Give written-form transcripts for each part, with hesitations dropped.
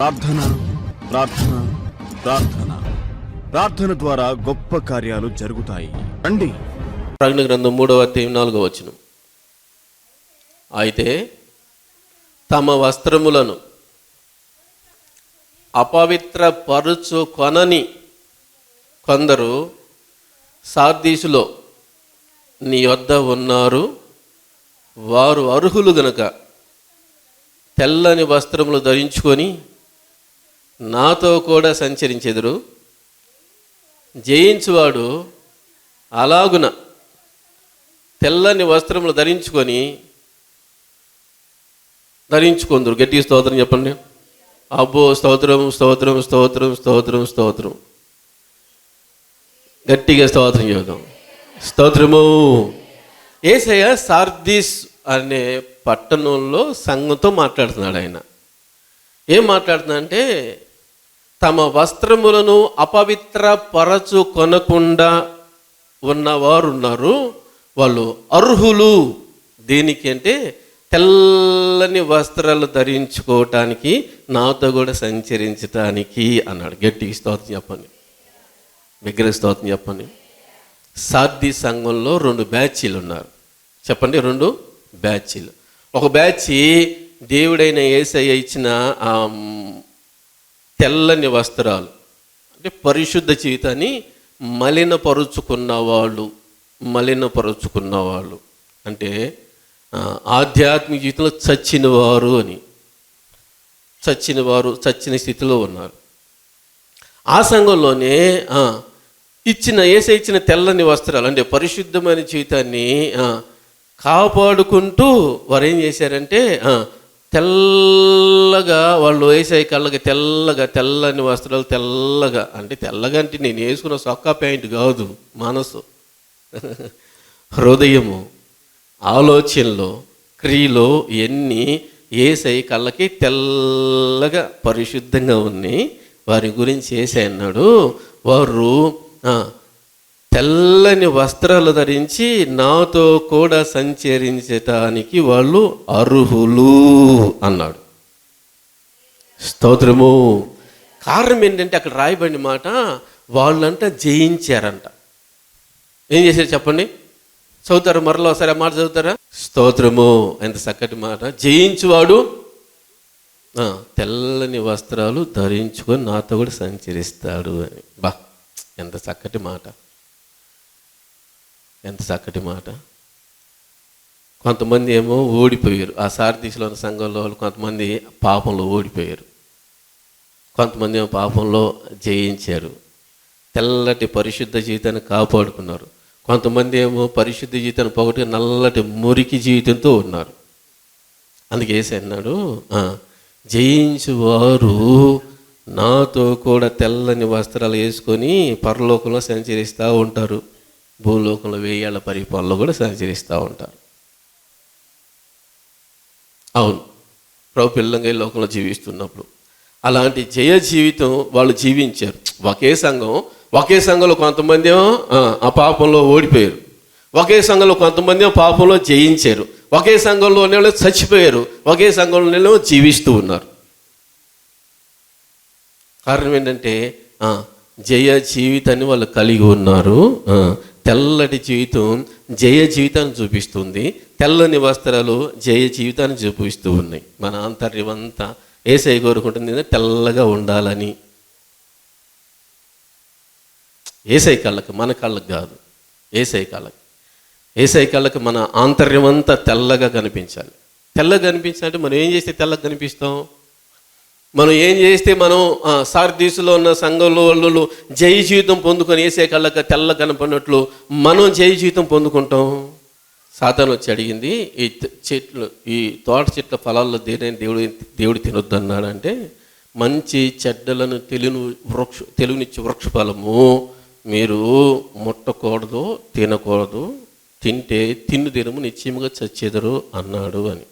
ప్రార్థన ప్రార్థన ప్రార్థన ప్రార్థన ద్వారా గొప్ప కార్యాలు జరుగుతాయి. రండి. ప్రకటన గ్రంథం 3వ అధ్యాయం 4వ వచనం. అయితే తమ వస్త్రములను అపవిత్రపరుచు కొనని కొందరు సార్దీసులో నీ వద్ద ఉన్నారు. వారు అర్హులు గనుక తెల్లని వస్త్రములు ధరించుకొని నాతో కూడా సంచరించెదరు. జయించువాడు అలాగున తెల్లని వస్త్రములు ధరించుకుందరు. గట్టిగా స్తోత్రం చెప్పండి. అబ్బో, స్తోత్రం స్తోత్రం స్తోత్రం స్తోత్రం స్తోత్రం. గట్టిగా స్తోత్రం చేద్దాం. స్తోత్రము. యేసయ్య సార్దీస్ అనే పట్టణంలో సంఘంతో మాట్లాడుతున్నాడు. ఆయన ఏం మాట్లాడుతున్నాడంటే, తమ వస్త్రములను అపవిత్రపరచు కొనకుండా ఉన్నవారు ఉన్నారు. వాళ్ళు అర్హులు. దేనికి అంటే తెల్లని వస్త్రాలు ధరించుకోవటానికి, నాతో కూడా సంచరించటానికి అన్నాడు. గట్టిగా స్తోత్రం చెప్పండి. విగ్రహ స్తోత్రం చెప్పండి. సార్దీ సంఘంలో 2 బ్యాచీలు ఉన్నారు. చెప్పండి, 2 బ్యాచీలు. ఒక బ్యాచీ దేవుడైన యేసయ్య ఇచ్చిన తెల్లని వస్త్రాలు, అంటే పరిశుద్ధ జీవితాన్ని మలినపరుచుకున్నవాళ్ళు అంటే ఆధ్యాత్మిక జీవితంలో చచ్చిన స్థితిలో ఉన్నారు. ఆ సంఘంలోనే యేసయ్య ఇచ్చిన తెల్లని వస్త్రాలు అంటే పరిశుద్ధమైన జీవితాన్ని కాపాడుకుంటూ వారు ఏం చేశారంటే, తెల్లగా వాళ్ళు యేసయ్య కళ్ళకి తెల్లని వస్త్రాలు, తెల్లగా అంటే నేను వేసుకున్న సొక్కా ప్యాంట్ కాదు, మనసు, హృదయము, ఆలోచనలో, క్రియలో ఇవన్నీ యేసయ్య కళ్ళకి తెల్లగా పరిశుద్ధంగా ఉన్నాయి. వారి గురించి యేసయ్య అన్నాడు, వారు తెల్లని వస్త్రాలు ధరించి నాతో కూడా సంచరించటానికి వాళ్ళు అర్హులు అన్నాడు. స్తోత్రము. కారణం ఏంటంటే, అక్కడ రాయబడిన మాట, వాళ్ళంట జయించారంట. ఏం చేశారు చెప్పండి? చదువుతారా? మరలా ఒకసారి ఆ మాట చదువుతారా? స్తోత్రము. ఎంత చక్కటి మాట. జయించువాడు తెల్లని వస్త్రాలు ధరించుకొని నాతో కూడా సంచరిస్తాడు అని. బా, ఎంత చక్కటి మాట, ఎంత చక్కటి మాట. కొంతమంది ఏమో ఓడిపోయారు. ఆ సార్దీసులో ఉన్న సంఘంలో వాళ్ళు కొంతమంది పాపంలో ఓడిపోయారు, కొంతమంది ఏమో పాపంలో జయించారు, తెల్లటి పరిశుద్ధ జీవితాన్ని కాపాడుకున్నారు. కొంతమంది ఏమో పరిశుద్ధ జీవితాన్ని పోగొట్టి నల్లటి మురికి జీవితంతో ఉన్నారు. అందుకే యేసయ్య అన్నాడు, జయించువారు నాతో కూడా తెల్లని వస్త్రాలు వేసుకొని పరలోకంలో సంచరిస్తూ ఉంటారు, భూలోకంలో 1000 ఏళ్ల పరిపాలనలో కూడా సంచరిస్తూ ఉంటారు. అవును, ప్రభు పిల్లంగా లోకంలో జీవిస్తున్నప్పుడు అలాంటి జయ జీవితం వాళ్ళు జీవించారు. ఒకే సంఘంలో కొంతమంది ఏమో ఆ పాపంలో ఓడిపోయారు, ఒకే సంఘంలో కొంతమంది ఏమో పాపంలో జయించారు, ఒకే సంఘంలో వాళ్ళు చచ్చిపోయారు, ఒకే సంఘంలో జీవిస్తూ ఉన్నారు. కారణం ఏంటంటే, జయ జీవితాన్ని వాళ్ళు కలిగి ఉన్నారు. తెల్లటి జీవితం జయ జీవితాన్ని చూపిస్తుంది, తెల్లని వస్త్రాలు జయ జీవితాన్ని చూపిస్తూ ఉన్నాయి. మన ఆంతర్యం అంతా యేసయ్య కోరుకుంటుంది తెల్లగా ఉండాలని. యేసయ్య కళ్ళకి, మన కళ్ళకి కాదు, యేసయ్య కళ్ళకి మన ఆంతర్యం అంతా తెల్లగా కనిపించాలి. తెల్లగా కనిపించాలంటే మనం ఏం చేస్తే తెల్లగా కనిపిస్తాం? మనం ఏం చేస్తే మనం సార్దీసులో ఉన్న సంఘంలో వాళ్ళు జయ జీవితం పొందుకొని యేసయ్య కళ్ళకి తెల్ల కనపడినట్లు మనం జయ జీవితం పొందుకుంటాం. సాతాను వచ్చి అడిగింది, ఈ తోట చెట్ల ఫలాల్లో దేనైనా దేవుడు తినొద్దు అన్నాడంటే, మంచి చెడ్డలను తెలివినిచ్చే వృక్ష ఫలము మీరు ముట్టకూడదు, తినకూడదు, తింటే తినుము నిశ్చయముగా చచ్చెదరు అన్నాడు అని.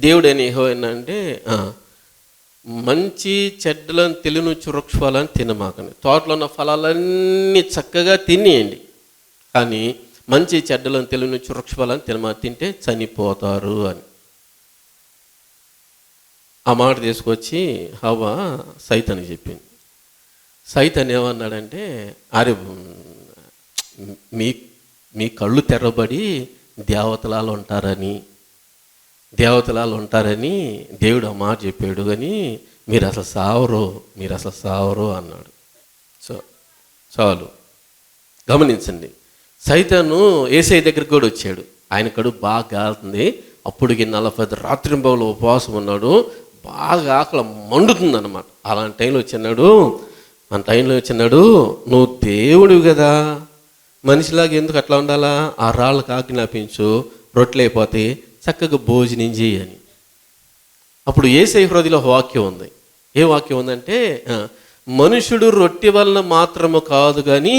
దేవుడైన యెహోవా అంటే, మంచి చెడ్డలను తెలియనిచ్చు వృక్ష ఫలాన్ని తినమాకండి, తోటలో ఉన్న ఫలాలన్నీ చక్కగా తినేయండి, కానీ మంచి చెడ్డలను తెలియనిచ్చు వృక్ష ఫలాన్ని తింటే చనిపోతారు అని. ఆ మాట తీసుకొచ్చి హవ్వ సైతానికి చెప్పింది. సైతాన్ ఏమన్నాడంటే, అరే మీ మీ కళ్ళు తెరబడి దేవతలాలు ఉంటారని దేవుడు ఆ మాట చెప్పాడు, కానీ మీరు అసలు సావరు అన్నాడు. చాలు గమనించండి. సైతాను యేసయ్య దగ్గరికి కూడా వచ్చాడు. ఆయన కడుపు బాగా కాలుతుంది. అప్పటికి 40 రాత్రింబవులు ఉపవాసం ఉన్నాడు. బాగా ఆకలి మండుతుందన్నమాట. అలాంటి టైంలో వచ్చినాడు, నువ్వు దేవుడివి కదా, మనిషిలాగా ఎందుకు అట్లా ఉండాలా, ఆ రాళ్ళకు ఆజ్ఞాపించు, రొట్టెలు అయిపోతే చక్కగా భోజనం చేయని. అప్పుడు యేసయ్య హృదయంలో ఒక వాక్యం ఉంది. ఏ వాక్యం ఉందంటే, మనుషుడు రొట్టె వలన మాత్రము కాదు కానీ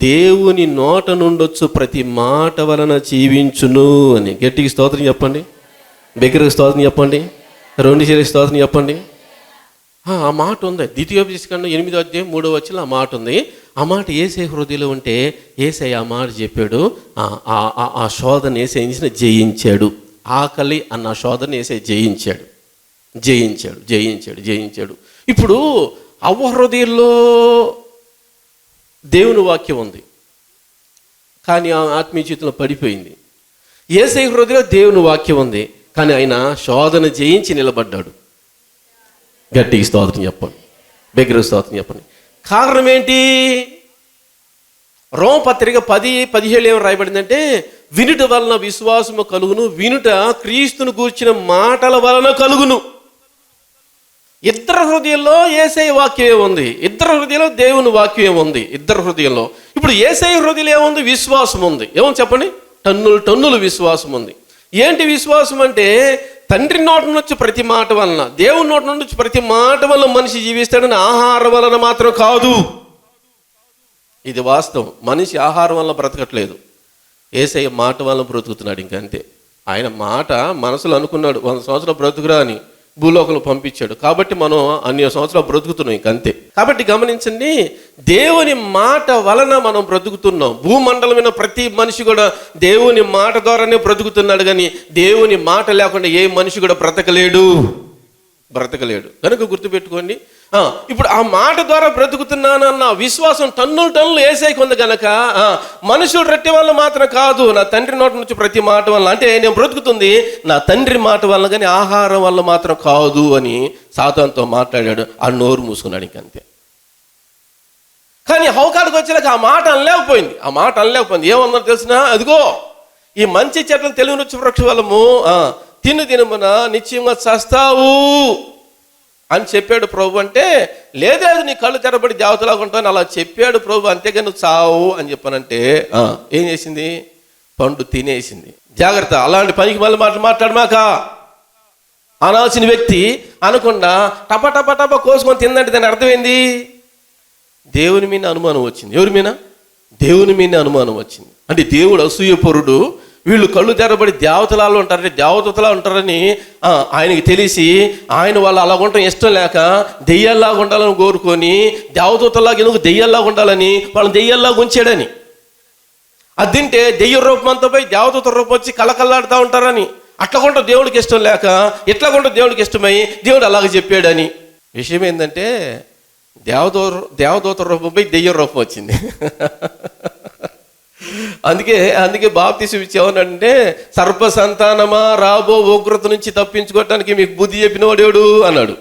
దేవుని నోట నుండొచ్చు ప్రతి మాట వలన జీవించును అని. గట్టికి స్తోత్రం చెప్పండి, బిగ్గరగా స్తోత్రం చెప్పండి, 2 చేతులకి స్తోత్రం చెప్పండి. ఆ మాట ఉంది. ద్వితీయోపదేశకాండం 8వ అధ్యాయం 3వ వచనంలో ఆ మాట ఉంది. ఆ మాట యేసయ్య హృదయంలో ఉంటే యేసయ్య ఆ మాట చెప్పాడు. ఆ శోధన యేసయ్య జయించాడు. ఆకలి అన్న శోధన యేసయ్య జయించాడు. ఇప్పుడు అవ్వ హృదయంలో దేవుని వాక్యం ఉంది, కానీ ఆ ఆత్మీయ జీవితంలో పడిపోయింది. యేసయ్య హృదయంలో దేవుని వాక్యం ఉంది, కానీ ఆయన శోధన జయించి నిలబడ్డాడు. గట్టికి స్తోత్రం చెప్పండి, బిగ్గరగా స్తోత్రం చెప్పండి. కారణం ఏంటి? రోమపత్రిక 10:17 ఏమో రాయబడిందంటే, వినుట వలన విశ్వాసము కలుగును, వినుట క్రీస్తును గూర్చిన మాటల వలన కలుగును. ఇద్దరు హృదయంలో యేసయ్య వాక్యం ఉంది, ఇద్దరు హృదయంలో దేవుని వాక్యం ఉంది. ఇద్దరు హృదయంలో ఇప్పుడు యేసయ్య హృదయంలో ఏముంది? విశ్వాసం ఉంది. ఏమని చెప్పండి? టన్నులు విశ్వాసం ఉంది. ఏంటి విశ్వాసం అంటే, తండ్రి నోటి నుంచి ప్రతి మాట వలన, దేవుని నోటి నుంచి ప్రతి మాట వలన మనిషి జీవిస్తాడని ఆహారం వలన మాత్రం కాదు. ఇది వాస్తవం. మనిషి ఆహారం వల్ల బ్రతకట్లేదు, యేసయ్య మాట వలన బ్రతుకుతున్నాడు. ఇంకంతే. ఆయన మాట మనసులో అనుకున్నాడు, 100 సంవత్సరాలు బ్రతుకురా అని భూలోకంలో పంపించాడు. కాబట్టి మనం అన్ని సంవత్సరాలు బ్రతుకుతున్నాం, ఇంకంతే. కాబట్టి గమనించండి, దేవుని మాట వలన మనం బ్రతుకుతున్నాం. భూమండలమైన ప్రతి మనిషి కూడా దేవుని మాట ద్వారానే బ్రతుకుతున్నాడు, కానీ దేవుని మాట లేకుండా ఏ మనిషి కూడా బ్రతకలేడు. కనుక గుర్తుపెట్టుకోండి. ఇప్పుడు ఆ మాట ద్వారా బ్రతుకుతున్నానన్న విశ్వాసం టన్నులు యేసయ్యకు ఉంది కనుక, మనుషులు రొట్టె వల్ల మాత్రం కాదు, నా తండ్రి నోటి నుంచి ప్రతి మాట వల్ల, అంటే నేను బ్రతుకుతుంది నా తండ్రి మాట వల్ల కానీ ఆహారం వల్ల మాత్రం కాదు అని సాతానుతో మాట్లాడాడు. ఆ నోరు మూసుకున్నాడు, ఇంకంతే. కానీ హౌకాడికి వచ్చాక ఆ మాట అనలేకపోయింది. ఏమన్నా తెలిసిన, అదిగో ఈ మంచి చెట్లను తెలివిని వచ్చి వృక్ష వలము తినుమున నిశ్చయంగా చస్తావు అని చెప్పాడు ప్రభు. అంటే లేదు నీ కళ్ళు తెరబడి దేవతలాగా ఉంటావు అలా చెప్పాడు ప్రభు, అంతేగాని నువ్వు చావు అని చెప్పానంటే ఏం చేసింది? పండు తినేసింది. జాగ్రత్త, అలాంటి పనికి మళ్ళీ మాట్లాడమాక. అనాల్సిన వ్యక్తి అనకుండా టప కోసుకొని తిందంటే దాని అర్థమైంది, దేవుని మీద అనుమానం వచ్చింది. ఎవరి మీద? దేవుని మీద అనుమానం వచ్చింది. అంటే దేవుడు అసూయపరుడు, వీళ్ళు కళ్ళు తెరబడి దేవతలాలు ఉంటారంటే దేవతలా ఉంటారని ఆయనకి తెలిసి, ఆయన వాళ్ళు అలా ఉండటం ఇష్టం లేక దెయ్యాల్లాగా ఉండాలని కోరుకొని, దేవతలాగా ఎందుకు దెయ్యాల్లాగా ఉండాలని వాళ్ళని దెయ్యాల్లాగా ఉంచాడని. అది తింటే దెయ్య రూపం అంతా పోయి దేవత రూపం వచ్చి కళ్ళకల్లాడుతూ ఉంటారని, అట్లా కొంట దేవుడికి ఇష్టం లేక ఇట్లా కొంట దేవుడికి ఇష్టమై దేవుడు అలాగే చెప్పాడని. విషయం ఏంటంటే, దేవదూత రూపం పోయి దెయ్య రూపం వచ్చింది. అందుకే బాప్తీసం ఇచ్చేమన్నాడంటే, సర్ప సంతానమా రాబో ఉగ్రత నుంచి తప్పించుకోవటానికి మీకు బుద్ధి చెప్పినవాడేడు అన్నాడు.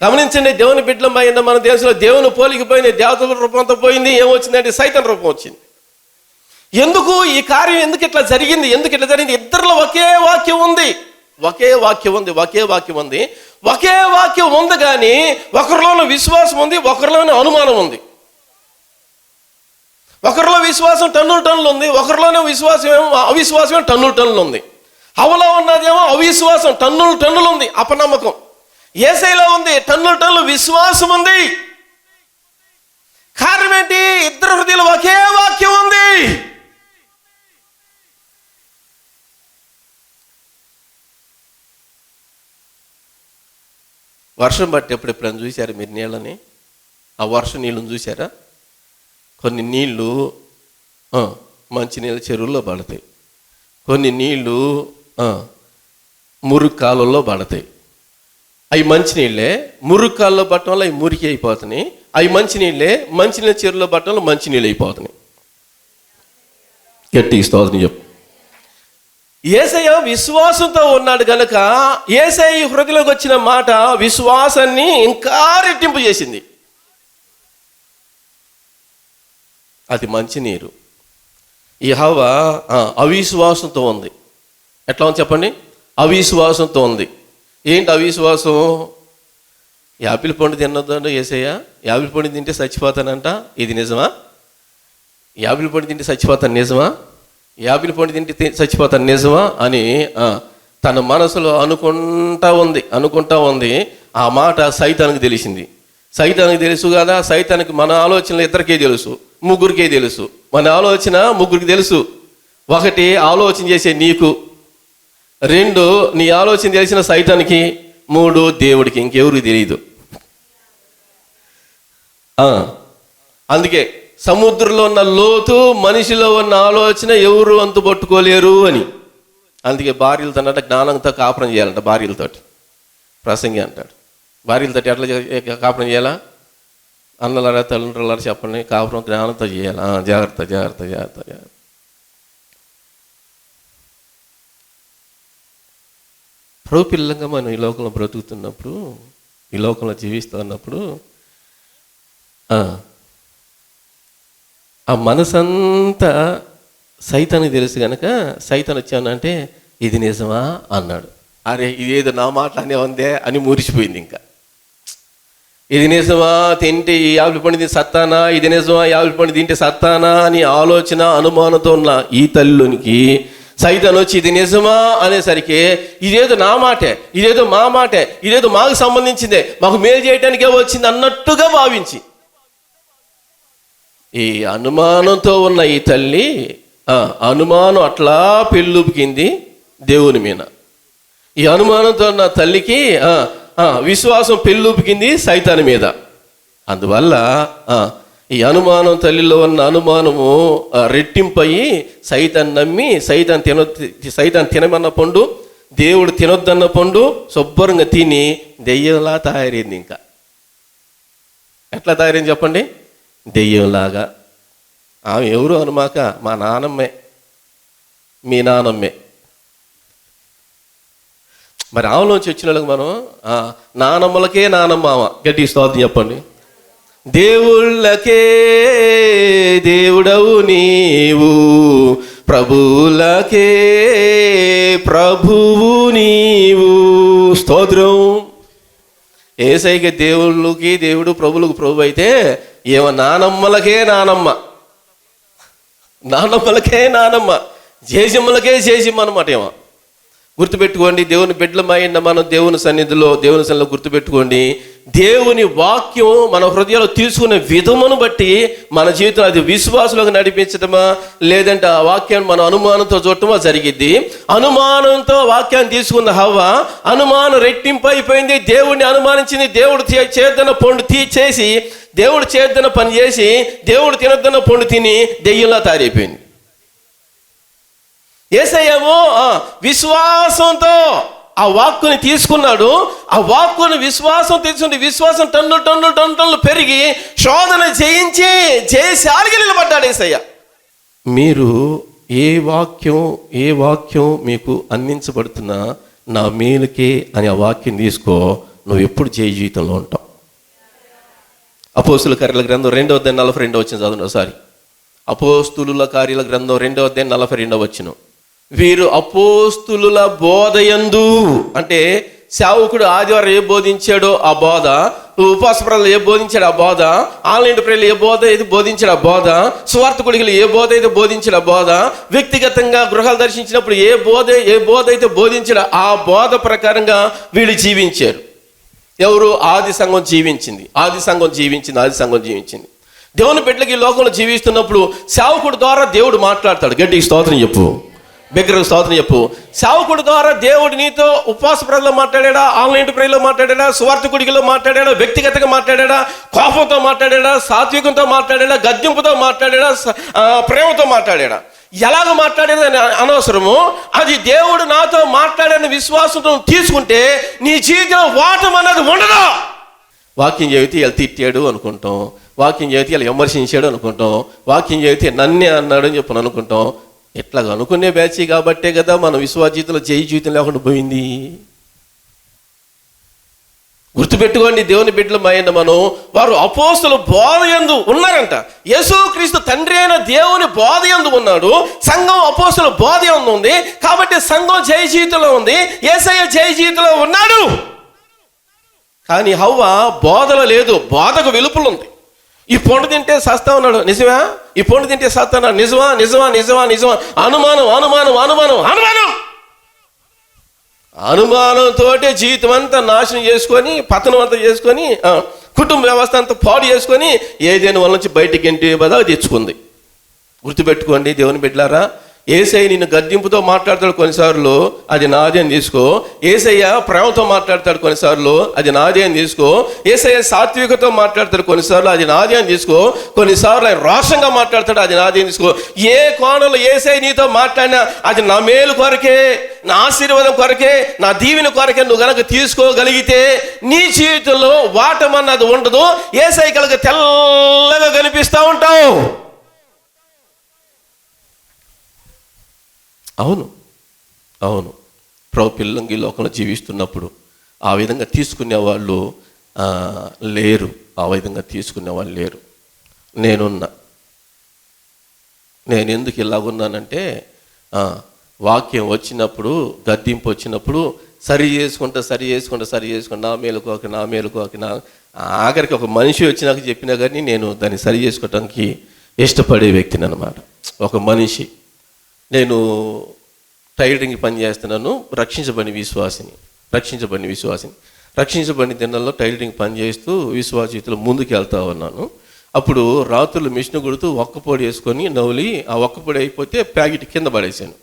గమనించండి, దేవుని బిడ్డలమైన మన దేశంలో దేవుని పోలికిపోయిన దేవతల రూపంతో పోయింది. ఏమొచ్చిందంటే సైతాన్ రూపం వచ్చింది. ఎందుకు ఈ కార్యం ఎందుకు ఇట్లా జరిగింది? ఇద్దరిలో ఒకే వాక్యం ఉంది. ఒకే వాక్యం ఉంది కానీ ఒకరిలోని విశ్వాసం ఉంది, ఒకరిలోని అనుమానం ఉంది. ఒకరిలో విశ్వాసం టన్నులు ఉంది, ఒకరిలోనే అవిశ్వాసం టన్నులు ఉంది. హవలో ఉన్నదేమో అవిశ్వాసం టన్నులు ఉంది, అపనమ్మకం. యేసయ్యలో ఉంది టన్నులు విశ్వాసం ఉంది. కారణం ఏంటి? ఇద్దరు హృదయాలు ఒకే వాక్యం ఉంది. వర్షం బట్టి ఎప్పుడెప్పుడైనా చూశారా మీరు నీళ్ళని? ఆ వర్షం నీళ్ళని చూసారా? కొన్ని నీళ్ళు మంచి నీళ్ళ చెరువుల్లో పడతాయి, కొన్ని నీళ్ళు మురుగు కాలువల్లో పడతాయి, అవి మంచినీళ్ళే, మురుక్కాల్లో పట్టడం వల్ల అవి మురికి అయిపోతున్నాయి. అవి మంచినీళ్ళే, మంచినీళ్ళ చెరువులో పట్టడం వల్ల మంచినీళ్ళు అయిపోతున్నాయి. గట్టి స్తోత్రం చెప్పు. యేసయ్య విశ్వాసంతో ఉన్నాడు గనుక యేసయ్య హృదయంలోకి వచ్చిన మాట విశ్వాసాన్ని ఇంకా రెట్టింపు చేసింది. అది మంచినీరు. ఈ హవ్వ అవిశ్వాసంతో ఉంది. ఎట్లా ఉంది చెప్పండి? అవిశ్వాసంతో ఉంది. ఏంటి అవిశ్వాసం? యాపిల్ పండు తిన్నదండి యేసయ్య. యాపిల్ పండు తింటే చచ్చిపోతానంట, ఇది నిజమా? యాపిల్ పండు తింటే చచ్చిపోతాను నిజమా? యాపిల్ పండు తింటే చచ్చిపోతాను నిజమా అని తన మనసులో అనుకుంటా ఉంది. ఆ మాట సైతానికి తెలిసింది. సైతానికి తెలుసు కదా, సైతానికి మన ఆలోచనలు ఇద్దరికే తెలుసు, ముగ్గురికే తెలుసు. మన ఆలోచన ముగ్గురికి తెలుసు. ఒకటి ఆలోచన చేసే నీకు, రెండు నీ ఆలోచన తెలిసిన సైతానికి, మూడు దేవుడికి, ఇంకెవరికి తెలియదు. అందుకే సముద్రంలో ఉన్న లోతు, మనిషిలో ఉన్న ఆలోచన ఎవరు అంతు పట్టుకోలేరు అని. అందుకే భార్యలతో అన్నట్టు జ్ఞానంతో కాపురం చేయాలంట. భార్యలతోటి ప్రసంగి అంటాడు, భార్యలతోటి ఎట్లా కాపురం చేయాలా? అన్నలారా తల్లిదండ్రులారా చెప్పండి, కాపురం జ్ఞానంతో చేయాలా? జాగ్రత్త జాగ్రత్త జాగ్రత్త జాగ్రత్త. ప్రభు పిల్లంగా మనం ఈ లోకంలో బ్రతుకుతున్నప్పుడు, ఈ లోకంలో జీవిస్తున్నప్పుడు ఆ మనసంతా సైతానికి తెలుసు కనుక సైతాన్ వచ్చానంటే ఇది నిజమా అన్నాడు. అరే ఇదేదో నా మాటనే ఉందే అని మురిసిపోయింది. ఇంకా ఇది నిజమా, తింటే ఈ యాపిల్ పండు తింటే సత్తానా, ఇది నిజమా, యాపిల్ పండు తింటే సత్తానా అని ఆలోచన అనుమానంతో ఉన్న ఈ తల్లిలోనికి సైతాన్ వచ్చి ఇది నిజమా అనేసరికి ఇదేదో నా మాటే, ఇదేదో మా మాటే, ఇదేదో మాకు సంబంధించిందే, మాకు మేలు చేయడానికే వచ్చింది అన్నట్టుగా భావించి ఈ అనుమానంతో ఉన్న ఈ తల్లి అనుమానం అట్లా పెళ్ళుపికింది దేవుని మీద. ఈ అనుమానంతో ఉన్న తల్లికి విశ్వాసం పెళ్ళుపికింది సైతాన్ మీద. అందువల్ల ఈ తల్లిలో ఉన్న అనుమానము రెట్టింపయి సైతాన్ నమ్మి సైతాన్ తినమన్న పండు, దేవుడు తినొద్దన్న పండు శుభ్రంగా తిని దెయ్యంలా తయారైంది. ఇంకా ఎట్లా తయారైంది చెప్పండి? దెయ్యంలాగా. ఆమె ఎవరు అనుమాక, మా నానమ్మే, మీ నానమ్మే. మరి ఆమెలోంచి వచ్చిన వాళ్ళకి మనం నానమ్మలకే నానమ్మ. గట్టి స్తోత్రం చెప్పండి. దేవుళ్ళకే దేవుడవు నీవు, ప్రభువులకే ప్రభువు నీవు. స్తోత్రం. యేసయ్యకి దేవుళ్ళకి దేవుడు, ప్రభువులకు ప్రభు అయితే ఏమో నానమ్మలకే నానమ్మ, నానమ్మలకే నానమ్మ, జేజమ్మలకే జేజమ్మ అనమాట. ఏమో గుర్తుపెట్టుకోండి. దేవుని బిడ్డలమైన మనం దేవుని సన్నిధిలో గుర్తుపెట్టుకోండి. దేవుని వాక్యం మన హృదయాలు తీసుకునే విధమును బట్టి మన జీవితం అది విశ్వాసంలోకి నడిపించడమా, లేదంటే ఆ వాక్యాన్ని మనం అనుమానంతో చూడటమా జరిగిద్ది. అనుమానంతో వాక్యాన్ని తీసుకున్న హవ్వ అనుమానం రెట్టింపు అయిపోయింది. దేవుడిని అనుమానించింది. దేవుడు చేద్దన్న పండు చేసి, దేవుడు చేద్దన్న పని చేసి, దేవుడు తినొద్దన్న పండు తిని దెయ్యంలా తయారైపోయింది. యేసయ్యేమో విశ్వాసంతో ఆ వాక్కుని తీసుకున్నాడు. ఆ వాక్కుని విశ్వాసం తీసుకుంటే విశ్వాసం టన్నులు పెరిగి శోధన జయశాలిగా నిలబడ్డాడు యేసయ్య. మీరు ఏ వాక్యం మీకు అందించబడుతున్నా నా మేలుకే అని ఆ వాక్యం తీసుకో, నువ్వు ఎప్పుడు జయ జీవితంలో ఉంటావు. అపోస్తుల కార్యాల గ్రంథం 2:42 చదవండి ఒకసారి. అపోస్తుల కార్యాల గ్రంథం 2:42. వీరు అపోస్తుల బోధయందు, అంటే సేవకుడు ఆదివారం ఏ బోధించాడో ఆ బోధ, ఉపవాస ప్రార్థనలు ఏ బోధించాడు ఆ బోధ, ఆన్లైన్ ప్రేయర్లు ఏ బోధ అయితే బోధించాడు ఆ బోధ, సువార్తికుడికి ఏ బోధ అయితే బోధించాడు ఆ బోధ, వ్యక్తిగతంగా గృహాలు దర్శించినప్పుడు ఏ బోధ అయితే బోధించాడో ఆ బోధ ప్రకారంగా వీళ్ళు జీవించారు. ఎవరు? ఆది సంఘం జీవించింది. దేవుని బిడ్డలకి ఈ లోకంలో జీవిస్తున్నప్పుడు సేవకుడు ద్వారా దేవుడు మాట్లాడతాడు. గట్టిగా స్తోత్రం చెప్పు, బిగ్గరగా స్తోత్రం చెప్పు. సేవకుడు ద్వారా దేవుడు నీతో ఉపవాస ప్రార్థనలో మాట్లాడా, ఆన్లైన్ ప్రేయర్లో మాట్లాడా, సువార్తికుడిలో మాట్లాడా, వ్యక్తిగతంగా మాట్లాడా, కోపంతో మాట్లాడా, సాత్వికంతో మాట్లాడా, గద్దింపుతో మాట్లాడా, ప్రేమతో మాట్లాడా. ఎలాగ మాట్లాడేదని అనవసరము. అది దేవుడు నాతో మాట్లాడని విశ్వాసంతో తీసుకుంటే నీ జీవితంలో వాటం అన్నది ఉండదు. వాక్యం చెబితే ఇలా తిట్టాడు అనుకుంటాం, వాక్యం చెబితే ఇలా విమర్శించాడు అనుకుంటాం, వాక్యం చెబితే నన్నే అన్నాడు అని చెప్పని అనుకుంటాం. ఇట్లాగ అనుకునే బ్యాచ్ కాబట్టే కదా మన విశ్వాస జీవితంలో జయ జీవితం లేకుండా పోయింది. గుర్తుపెట్టుకోండి, దేవుని బిడ్డలమైన మనం వారు అపోస్తలు బోధ యందు ఉన్నారంట. యేసుక్రీస్తు తండ్రి అయిన దేవుని బోధ యందు ఉన్నాడు, సంఘం అపోస్తలు బోధ యందు ఉంది. కాబట్టి సంఘం జయ జీవితంలో ఉంది, యేసయ్య జయ జీవితంలో ఉన్నాడు. కానీ హవ్వ బోధలో లేదు, బోధకు వెలుపులు ఉంది. ఈ పండు తింటే సస్తా ఉన్నాడు, నిజమా? ఈ పండు తింటే సస్తా ఉన్నాడు, నిజమా నిజమా నిజమా నిజమా? అనుమానం అనుమానం అనుమానం అనుమానం అనుమానంతో జీవితం అంతా నాశనం చేసుకొని, పతనం అంతా చేసుకొని, కుటుంబ వ్యవస్థ అంతా పాడు చేసుకొని ఏదైనా వాళ్ళ నుంచి బయటికి ఇంటి బదా తెచ్చుకుంది. గుర్తుపెట్టుకోండి దేవుని బిడ్డలారా, యేసయ్య నిన్ను గద్దింపుతో మాట్లాడతాడు కొన్నిసార్లు, అది నాదే అని తీసుకో. యేసయ్య ప్రేమతో మాట్లాడతాడు కొన్నిసార్లు, అది నాదే అని తీసుకో. యేసయ్య సాత్వికతో మాట్లాడతాడు కొన్నిసార్లు, అది నాదే అని తీసుకో. కొన్నిసార్లు ఆయన రోషంగా మాట్లాడతాడు, అది నాదే అని తీసుకో. ఏ కోణంలో యేసయ్య నీతో మాట్లాడినా అది నా మేలు కొరకే, నా ఆశీర్వాదం కొరకే, నా దీవెన కొరకే నువ్వు గనక తీసుకోగలిగితే నీ జీవితంలో వాటమన్నది ఉండదు. యేసయ్య కనుక తెల్లగా కనిపిస్తూ ఉంటావు. అవును అవును, ప్రభు పిల్లలు ఈ లోకంలో జీవిస్తున్నప్పుడు ఆ విధంగా తీసుకునే వాళ్ళు లేరు, ఆ విధంగా తీసుకునే వాళ్ళు లేరు. నేను ఎందుకు ఇలాగున్నానంటే, వాక్యం వచ్చినప్పుడు, గద్దింపు వచ్చినప్పుడు సరి చేసుకుంటా నా మేలుకోక నా ఆఖరికి ఒక మనిషి వచ్చినాక చెప్పినా కానీ నేను దాన్ని సరి చేసుకోవటానికి ఇష్టపడే వ్యక్తిని అన్నమాట. ఒక మనిషి, నేను టైలరింగ్ పని చేస్తున్నాను, రక్షించబడిన విశ్వాసిని రక్షించబడిన దినాల్లో టైలరింగ్ పని చేస్తూ విశ్వాస జీవితంలో ముందుకు వెళ్తా ఉన్నాను. అప్పుడు రాత్రులు మిషన్ కొడుతూ ఒక్కపొడి వేసుకొని నవ్వులి, ఆ ఒక్కపొడి అయిపోతే ప్యాకెట్ కింద పడేసాను.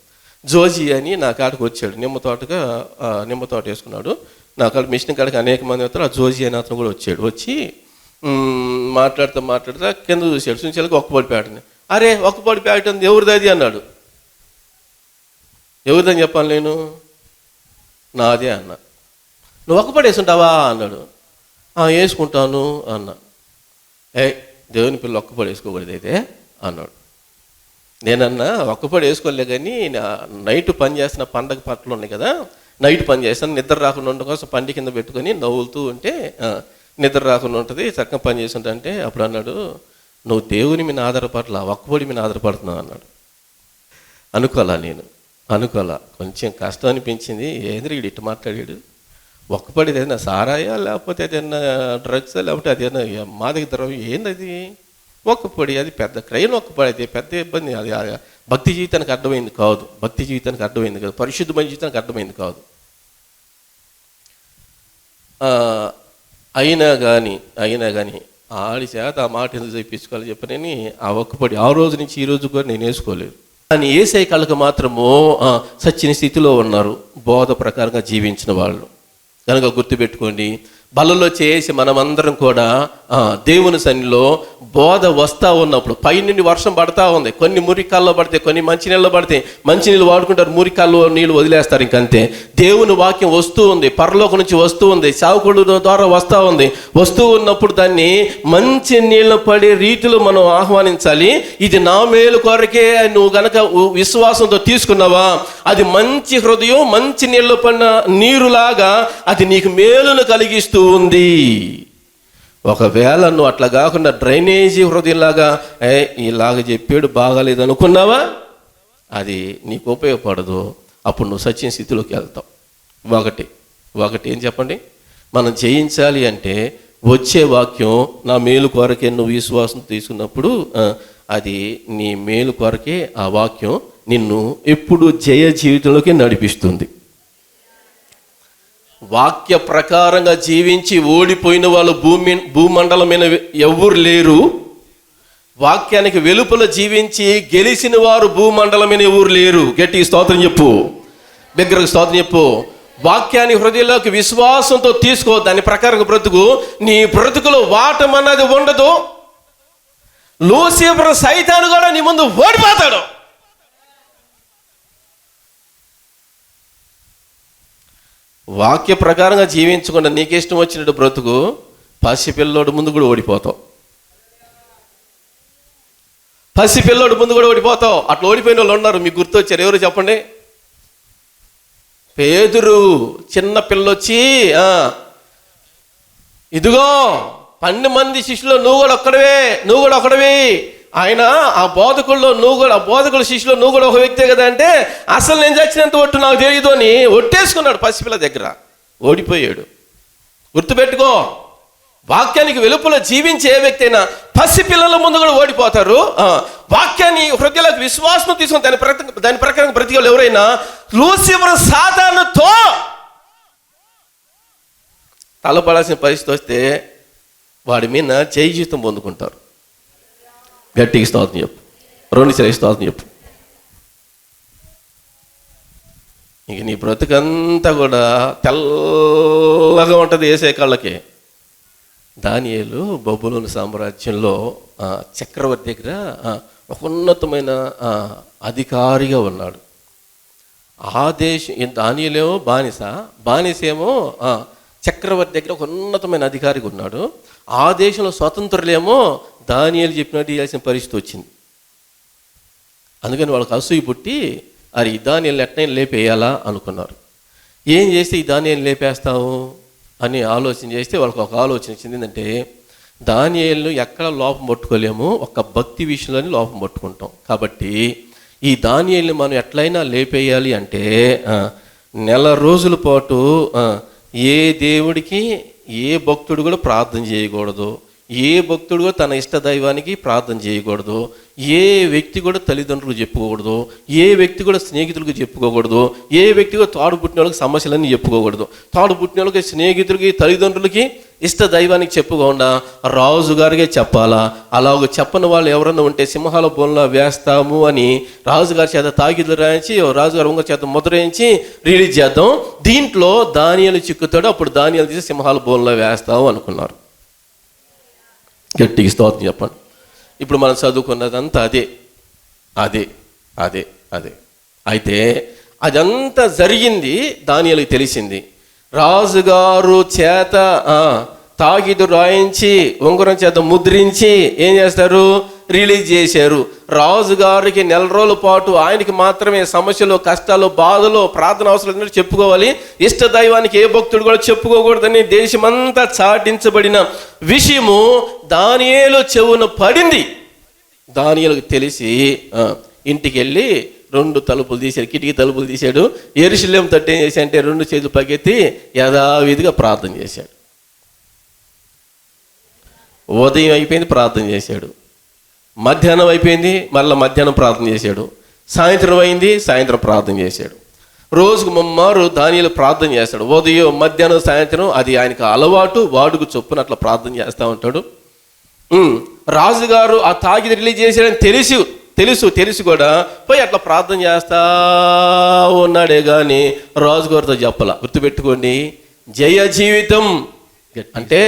జోజీ అని నా కాడకు వచ్చాడు, నిమ్మ తోట వేసుకున్నాడు. నా కాడ మిషన్ కాడకి అనేక మంది అవుతారు, ఆ జోజీ అని అతను కూడా వచ్చి మాట్లాడుతూ కింద చూశాడు. చూసేళ్ళకి ఒక్కపొడి ప్యాకెట్ని, అరే ఒక్కపొడి ప్యాకెట్ ఉంది ఎవరిది అన్నాడు. ఎవరిదని చెప్పాను నేను? నాదే అన్నా. నువ్వు ఒక్కపడి వేసుకుంటావా అన్నాడు. వేసుకుంటాను అన్నా. దేవుని పిల్లలు ఒక్కపడి వేసుకోకూడదు అయితే అన్నాడు. నేనన్నా ఒక్కపడి వేసుకోలే, కానీ నైట్ పని చేస్తున్న పండగ పట్టలు ఉన్నాయి కదా, నైట్ పని చేస్తాను, నిద్ర రాకుండా ఉండడం కోసం పండి కింద పెట్టుకొని నవ్వులుతూ ఉంటే నిద్ర రాకుండా ఉంటుంది, చక్కగా పని చేస్తుంటా అంటే అప్పుడు అన్నాడు, నువ్వు దేవుని మీద ఆధారపడలా, ఒక్కపడి మీద ఆధారపడుతున్నావు అన్నాడు. అనుకోలా, కొంచెం కష్టం అనిపించింది. ఏంద్రీ ఇటు మాట్లాడాడు, ఒక్కపడి ఏదైనా సారాయా లేకపోతే ఏదైనా డ్రగ్స్ లేకపోతే అదేనా మాదక ద్రవ్యం ఏందది? ఒక్కపొడి, అది పెద్ద క్రైమ్. ఒక్కపడి అయితే పెద్ద ఇబ్బంది. అది భక్తి జీవితానికి అర్థమైంది కాదు, పరిశుద్ధమైన జీవితానికి అర్థమైంది కాదు. అయినా కానీ ఆడి చేత ఆ మాట ఎందుకు చెప్పించుకోవాలి చెప్పనని ఆ ఒక్కపడి ఆ రోజు నుంచి ఈ రోజు కూడా నేను వేసుకోలేదు. కానీ యేసయ్య కళ్ళకు మాత్రము సచ్చిన స్థితిలో ఉన్నారు, బోధ ప్రకారంగా జీవించిన వాళ్ళు. కనుక గుర్తుపెట్టుకోండి, బలలో చేసి మనమందరం కూడా దేవుని సన్నిధిలో బోధ వస్తూ ఉన్నప్పుడు పైనుండి వర్షం పడతా ఉంది, కొన్ని మురికాల్లో పడితే కొన్ని మంచినీళ్ళలో పడితే మంచినీళ్ళు వాడుకుంటారు, మురికాల్లో నీళ్ళు వదిలేస్తారు, ఇంకంతే. దేవుని వాక్యం వస్తూ ఉంది, పరలోకం నుంచి వస్తూ ఉంది, సావుకుడు ద్వారా వస్తూ ఉన్నప్పుడు దాన్ని మంచి నీళ్ళు పడే రీతిలో మనం ఆహ్వానించాలి. ఇది నా మేలు కొరకే నువ్వు గనక విశ్వాసంతో తీసుకున్నావా, అది మంచి హృదయం, మంచి నీళ్ళు పడిన నీరులాగా అది నీకు మేలును కలిగిస్తూ ఉంది. ఒకవేళ నువ్వు అట్లా కాకుండా డ్రైనేజీ హృదయంలాగా ఇలాగ చెప్పాడు బాగాలేదు అనుకున్నావా, అది నీకు ఉపయోగపడదు. అప్పుడు నువ్వు సచిన స్థితిలోకి వెళ్తావు. ఒకటి ఏం చెప్పండి, మనం జయించాలి అంటే వచ్చే వాక్యం నా మేలు కొరకే నువ్వు విశ్వాసం తీసుకున్నప్పుడు అది నీ మేలు కొరకే ఆ వాక్యం నిన్ను ఎప్పుడు జయ జీవితంలోకి నడిపిస్తుంది. వాక్య ప్రకారంగా జీవించి ఓడిపోయిన వాళ్ళు భూమండలం మీద ఎవరు లేరు. వాక్యానికి వెలుపల జీవించి గెలిచిన వారు భూమండలం మీద ఎవరు లేరు. గట్టిగా స్తోత్రం చెప్పు, బిగ్గరగా స్తోత్రం చెప్పు. వాక్యాన్ని హృదయంలోకి విశ్వాసంతో తీసుకో, దాని ప్రకారంగా బ్రతుకు. నీ బ్రతుకులో వాటం అన్నది ఉండదు. లూసిఫర్ సైతాను కూడా నీ ముందు ఓడిపోతాడు. వాక్య ప్రకారంగా జీవించకుండా నీకు ఇష్టం వచ్చినట్టు బ్రతుకు, పసిపిల్లోడు ముందు కూడా ఓడిపోతావు. పసిపిల్లోడు ముందు కూడా ఓడిపోతావు. అట్లా ఓడిపోయిన వాళ్ళు ఉన్నారు, మీకు గుర్తొచ్చారు. ఎవరు చెప్పండి? పేతురు చిన్న పిల్లొచ్చి ఇదిగో 12 మంది శిష్యులు నువ్వు కూడా ఒక్కడవి. ఆయన ఆ బోధకుల శిష్యులు నువ్వు కూడా ఒక వ్యక్తే కదా అంటే, అసలు నేను చచ్చినంత ఒట్టు నాకు తెలియదు అని ఒట్టేసుకున్నాడు పసిపిల్ల దగ్గర. ఓడిపోయాడు. గుర్తుపెట్టుకో, వాక్యానికి వెలుపల జీవించే ఏ వ్యక్తి అయినా పసిపిల్లల ముందు కూడా ఓడిపోతారు. వాక్యాన్ని హృదయాలకు విశ్వాసం తీసుకుని దాని ప్రకారం బ్రతికేవాళ్ళు ఎవరైనా లూసిఫర్ సాతానుతో తలపడాల్సిన పరిస్థితి వస్తే వాడి మీద జయ జీవితం పొందుకుంటారు. గట్టికి స్తోత్రం చెప్పు, 2 సార్లు స్తోత్రం చెప్పు. ఇంక నీ బ్రతుకంతా కూడా తెల్లగా ఉంటుంది వేసే కళ్ళకి. దానియేలు బబులోను సామ్రాజ్యంలో చక్రవర్తి దగ్గర ఒక ఉన్నతమైన అధికారిగా ఉన్నాడు. ఆ దేశం దానియేలేమో బానిసేమో చక్రవర్తి దగ్గర ఒక ఉన్నతమైన అధికారిగా ఉన్నాడు. ఆ దేశంలో స్వతంత్రులేమో దానియేలు చెప్పినట్టు చేయాల్సిన పరిస్థితి వచ్చింది. అందుకని వాళ్ళకి అసూయ పుట్టి అది ఈ దానియేలుని ఎట్లయినా లేపేయాలా అనుకున్నారు. ఏం చేస్తే ఈ దానియేలుని లేపేస్తాము అని ఆలోచన చేస్తే వాళ్ళకి ఒక ఆలోచన వచ్చింది. ఏంటంటే దానియేలును ఎక్కడ లోపం పట్టుకోలేము, ఒక భక్తి విషయంలోని లోపం పట్టుకుంటాం. కాబట్టి ఈ దానియేలుని మనం ఎట్లయినా లేపేయాలి అంటే 1 రోజుల పాటు ఏ దేవుడికి ఏ భక్తుడు కూడా ప్రార్థన చేయకూడదు, ఏ భక్తుడు కూడా తన ఇష్ట దైవానికి ప్రార్థన చేయకూడదు, ఏ వ్యక్తి కూడా తల్లిదండ్రులకు చెప్పుకోకూడదు, ఏ వ్యక్తి కూడా స్నేహితులకు చెప్పుకోకూడదు, ఏ వ్యక్తి కూడా తాడు పుట్టిన వాళ్ళకి సమస్యలన్నీ చెప్పుకోకూడదు. తాడు పుట్టిన వాళ్ళకి, స్నేహితులకి, తల్లిదండ్రులకి, ఇష్ట దైవానికి చెప్పుకోకుండా రాజుగారికే చెప్పాలా. అలాగ చెప్పని వాళ్ళు ఎవరన్నా ఉంటే సింహాల బోన్లా వేస్తాము అని రాజుగారి చేత తాకిదులు రాయించి, రాజుగారి ఉంగ చేత ముద్ర వేయించి రిలీజ్ చేద్దాం. దీంట్లో దానియేలు చిక్కుతాడు, అప్పుడు దానియేలు తీసి సింహాల బోన్లా వేస్తాము అనుకున్నారు. గట్టికి స్తోత్రం చెప్పండి. ఇప్పుడు మనం చదువుకున్నదంతా అదే. అయితే అదంతా జరిగింది దానియేలుకి తెలిసింది. రాజుగారు చేత తాగిదు రాయించి ఉంగరం చేత ముద్రించి ఏం చేస్తారు, రిలీజ్ చేశారు. రాజుగారికి 1 రోజుల పాటు ఆయనకి మాత్రమే సమస్యలు, కష్టాలు, బాధలు, ప్రార్థన అవసరం చెప్పుకోవాలి. ఇష్ట దైవానికి ఏ భక్తుడు కూడా చెప్పుకోకూడదని దేశమంతా చాటించబడిన విషయము దానియేలు చెవున పడింది. దానియేలుకు తెలిసి ఇంటికి వెళ్ళి 2 తలుపులు తీశాడు, కిటికీ తలుపులు తీశాడు. యెరూషలేము తట్టు ఏం చేశాడంటే 2 చేతులు పైకెత్తి యథావిధిగా ప్రార్థన చేశాడు. ఉదయం అయిపోయింది, ప్రార్థన చేశాడు. మధ్యాహ్నం అయిపోయింది, మళ్ళీ మధ్యాహ్నం ప్రార్థన చేశాడు. సాయంత్రం అయింది, సాయంత్రం ప్రార్థన చేశాడు. రోజుకు ముమ్మారు దానియేలు ప్రార్థన చేస్తాడు. ఉదయం, మధ్యాహ్నం, సాయంత్రం. అది ఆయనకు అలవాటు, వాడుకు చొప్పున అట్లా ప్రార్థన చేస్తూ ఉంటాడు. రాజుగారు ఆ తాగిది రిలీజ్ చేశాడని తెలుసు కూడా పోయి అట్లా ప్రార్థన చేస్తా ఉన్నాడే కానీ రాజుగారితో చెప్పాల. గుర్తుపెట్టుకోండి, జయ జీవితం అంటే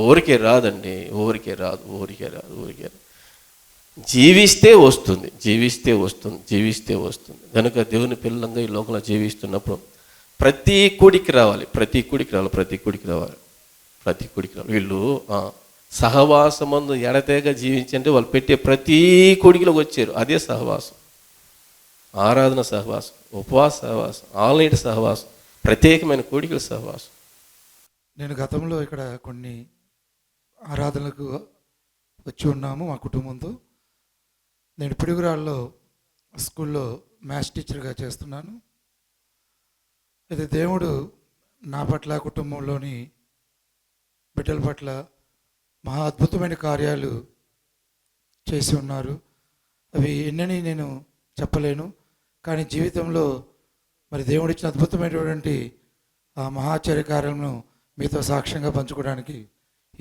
ఊరికే రాదండి, ఊరికే రాదు. జీవిస్తే వస్తుంది. కనుక దేవుని పిల్లలంగా ఈ లోకంలో జీవిస్తున్నప్పుడు ప్రతి కూడికి రావాలి. వీళ్ళు సహవాసమందు ఎడతెగ జీవించంటే వాళ్ళు పెట్టే ప్రతి కోడికలోకి వచ్చారు. అదే సహవాసం, ఆరాధన సహవాసం, ఉపవాస సహవాసం, ఆన్లైన్ సహవాసం, ప్రత్యేకమైన కోడికల సహవాసం. నేను గతంలో ఇక్కడ కొన్ని ఆరాధనలకు వచ్చి ఉన్నాము మా కుటుంబంతో. నేను పిడుగురాళ్ళలో స్కూల్లో మ్యాథ్స్ టీచర్గా చేస్తున్నాను. అయితే దేవుడు నా పట్ల, కుటుంబంలోని బిడ్డల పట్ల మహా అద్భుతమైన కార్యాలు చేసి ఉన్నారు. అవి ఎన్నని నేను చెప్పలేను. కానీ జీవితంలో మరి దేవుడిచ్చిన అద్భుతమైనటువంటి ఆ మహాచర్య కార్యాలను మీతో సాక్ష్యంగా పంచుకోవడానికి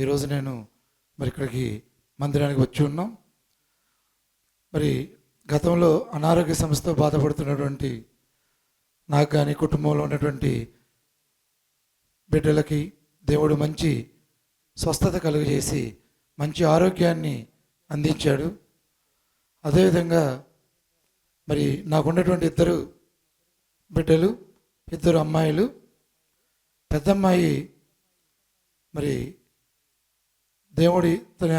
ఈరోజు నేను మరి ఇక్కడికి మందిరానికి వచ్చి ఉన్నాం. మరి గతంలో అనారోగ్య సమస్యతో బాధపడుతున్నటువంటి నాకు కానీ కుటుంబంలో ఉన్నటువంటి బిడ్డలకి దేవుడు మంచి స్వస్థత కలుగజేసి మంచి ఆరోగ్యాన్ని అందించాడు. అదేవిధంగా మరి నాకున్నటువంటి 2 బిడ్డలు, 2 అమ్మాయిలు, పెద్దమ్మాయి మరి దేవుడి తన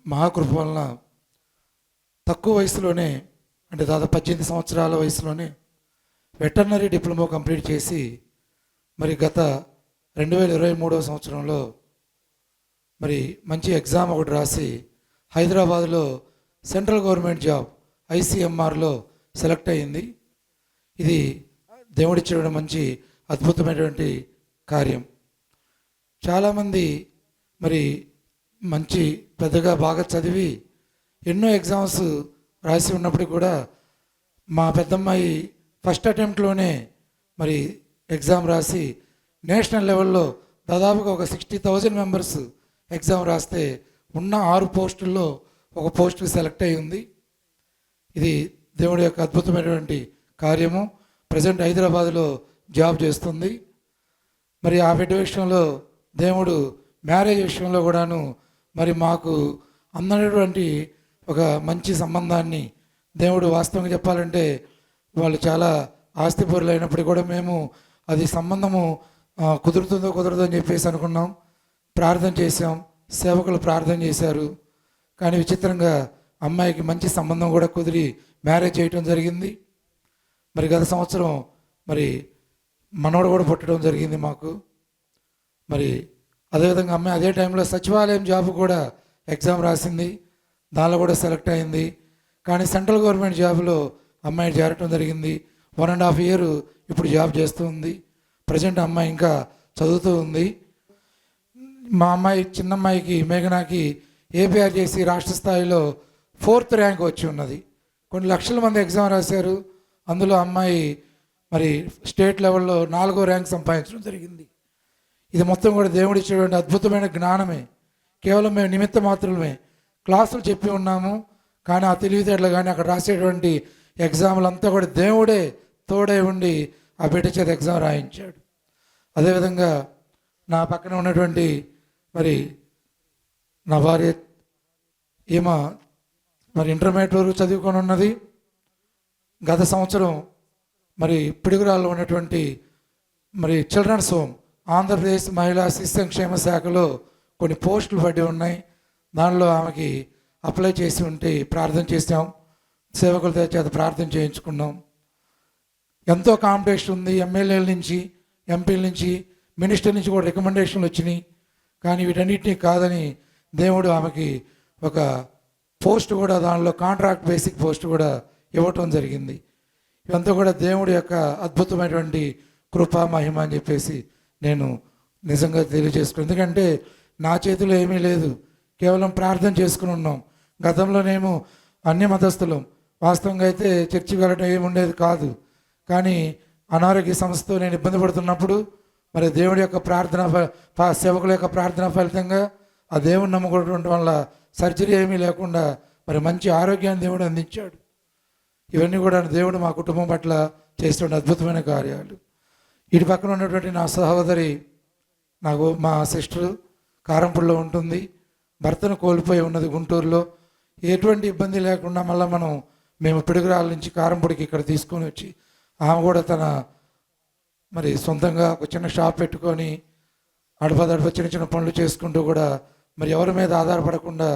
మహాకృప వలన తక్కువ వయసులోనే, అంటే దాదాపు 18 సంవత్సరాల వయసులోనే వెటర్నరీ డిప్లొమా కంప్లీట్ చేసి మరి గత 2023 సంవత్సరంలో మరి మంచి ఎగ్జామ్ ఒకటి రాసి హైదరాబాద్లో సెంట్రల్ గవర్నమెంట్ జాబ్ ICMRలో సెలెక్ట్ అయ్యింది. ఇది దేవుడిచ్చిన మంచి అద్భుతమైనటువంటి కార్యం. చాలామంది మరి మంచి పెద్దగా బాగా చదివి ఎన్నో ఎగ్జామ్స్ రాసి ఉన్నప్పటికీ కూడా మా పెద్దమ్మాయి ఫస్ట్ అటెంప్ట్లోనే మరి ఎగ్జామ్ రాసి నేషనల్ లెవెల్లో దాదాపుగా ఒక 60,000 మెంబర్స్ ఎగ్జామ్ రాస్తే ఉన్న 6 పోస్టుల్లో ఒక పోస్టుకి సెలెక్ట్ అయి ఉంది. ఇది దేవుడి యొక్క అద్భుతమైనటువంటి కార్యము. ప్రజెంట్ హైదరాబాద్లో జాబ్ చేస్తుంది. మరి ఆ బిడ్డ విషయంలో దేవుడు మ్యారేజ్ విషయంలో కూడాను మరి మాకు అందనటువంటి ఒక మంచి సంబంధాన్ని దేవుడు, వాస్తవంగా చెప్పాలంటే వాళ్ళు చాలా ఆస్తిపరులు అయినప్పటికీ కూడా మేము అది సంబంధము కుదురుతుందో కుదరదో అని చెప్పేసి అనుకున్నాం. ప్రార్థన చేసాం, సేవకులు ప్రార్థన చేశారు. కానీ విచిత్రంగా అమ్మాయికి మంచి సంబంధం కూడా కుదిరి మ్యారేజ్ చేయటం జరిగింది. మరి గత సంవత్సరం మరి మనవడు కూడా పుట్టడం జరిగింది మాకు. మరి అదేవిధంగా అమ్మాయి అదే టైంలో సచివాలయం జాబ్ కూడా ఎగ్జామ్ రాసింది, దానిలో కూడా సెలెక్ట్ అయింది. కానీ సెంట్రల్ గవర్నమెంట్ జాబ్లో అమ్మాయి చేరటం జరిగింది. 1.5 year ఇప్పుడు జాబ్ చేస్తూ ఉంది. ప్రజెంట్ అమ్మాయి ఇంకా చదువుతూ ఉంది. మా అమ్మాయి చిన్నమ్మాయికి మేఘనాకి APRJC రాష్ట్ర స్థాయిలో 4th ర్యాంక్ వచ్చి ఉన్నది. కొన్ని లక్షల మంది ఎగ్జామ్ రాశారు. అందులో అమ్మాయి మరి స్టేట్ లెవెల్లో 4వ ర్యాంక్ సంపాదించడం జరిగింది. ఇది మొత్తం కూడా దేవుడు ఇచ్చేటువంటి అద్భుతమైన జ్ఞానమే. కేవలం మేము నిమిత్త మాత్రమే క్లాసులు చెప్పి ఉన్నాము, కానీ ఆ తెలివితేటలు కానీ అక్కడ రాసేటువంటి ఎగ్జామ్లంతా కూడా దేవుడే తోడే ఉండి ఆ బిడ్డ చేత ఎగ్జామ్ రాయించాడు. అదేవిధంగా నా పక్కన ఉన్నటువంటి మరి నా భార్య ఈమె మరి ఇంటర్మీడియట్ వరకు చదువుకొని ఉన్నది. గత సంవత్సరం మరి పిడుగురాల్లో ఉన్నటువంటి మరి చిల్డ్రన్స్ హోమ్ ఆంధ్రప్రదేశ్ మహిళా శిశు సంక్షేమ శాఖలో కొన్ని పోస్టులు పడి ఉన్నాయి. దానిలో ఆమెకి అప్లై చేసి ఉంటే ప్రార్థన చేసాం, సేవకుల చేత ప్రార్థన చేయించుకున్నాం. ఎంతో కాంపిటీషన్ ఉంది. ఎమ్మెల్యేల నుంచి, ఎంపీల నుంచి, మినిస్టర్ నుంచి కూడా రికమెండేషన్లు వచ్చినాయి. కానీ వీటన్నిటినీ కాదని దేవుడు ఆమెకి ఒక పోస్ట్ కూడా, దానిలో కాంట్రాక్ట్ బేసిక్ పోస్ట్ కూడా ఇవ్వటం జరిగింది. ఇవంతా కూడా దేవుడి యొక్క అద్భుతమైనటువంటి కృపా మహిమ అని చెప్పేసి నేను నిజంగా తెలియజేసుకున్నాను. ఎందుకంటే నా చేతిలో ఏమీ లేదు, కేవలం ప్రార్థన చేసుకుని ఉన్నాం. గతంలోనేమో అన్య మతస్థులం, వాస్తవంగా అయితే చర్చికి వెళ్ళటం ఏముండేది కాదు. కానీ అనారోగ్య సమస్యతో నేను ఇబ్బంది పడుతున్నప్పుడు మరి దేవుడి యొక్క ప్రార్థన, సేవకుల యొక్క ప్రార్థన ఫలితంగా ఆ దేవుని నమ్ముకోవడం వల్ల సర్జరీ ఏమీ లేకుండా మరి మంచి ఆరోగ్యాన్ని దేవుడు అందించాడు. ఇవన్నీ కూడా దేవుడు మా కుటుంబం పట్ల చేస్తున్న అద్భుతమైన కార్యాలు. ఇటు పక్కన ఉన్నటువంటి నా సహోదరి, నాకు మా సిస్టర్ కారంపూడిలో ఉంటుంది. భర్తను కోల్పోయి ఉన్నది గుంటూరులో. ఎటువంటి ఇబ్బంది లేకుండా మళ్ళీ మేము పిడుగురాల నుంచి కారంపూడికి ఇక్కడ తీసుకొని వచ్చి ఆమె కూడా తన మరి సొంతంగా ఒక చిన్న షాప్ పెట్టుకొని అడపదడప చిన్న చిన్న పనులు చేసుకుంటూ కూడా మరి ఎవరి మీద ఆధారపడకుండా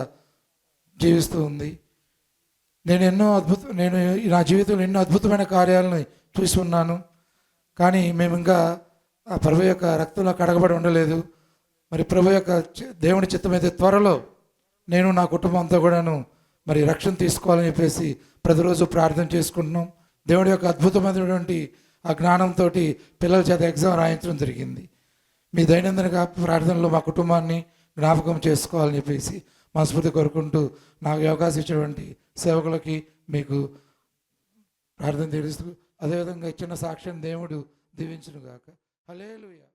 జీవిస్తూ ఉంది. నేను నా జీవితంలో ఎన్నో అద్భుతమైన కార్యాలను చూసి ఉన్నాను. కానీ మేము ఇంకా ఆ ప్రభు యొక్క రక్తంలో కడగబడి ఉండలేదు. మరి ప్రభు యొక్క దేవుని చిత్తమైతే త్వరలో నేను నా కుటుంబం అంతా కూడాను మరి రక్షణ తీసుకోవాలని చెప్పేసి ప్రతిరోజు ప్రార్థన చేసుకుంటున్నాం. దేవుడి యొక్క అద్భుతమైనటువంటి ఆ జ్ఞానంతో పిల్లల చేత ఎగ్జామ్ రాయించడం జరిగింది. మీ దైనందిన ప్రార్థనలో మా కుటుంబాన్ని జ్ఞాపకం చేసుకోవాలని చెప్పేసి మనస్ఫూర్తి కోరుకుంటూ నాకు అవకాశం ఇచ్చినటువంటి సేవకులకి మీకు ప్రార్థన తెలుస్తూ, అదేవిధంగా ఇచ్చిన సాక్ష్యం దేవుడు దీవించును గాక. హల్లెలూయా.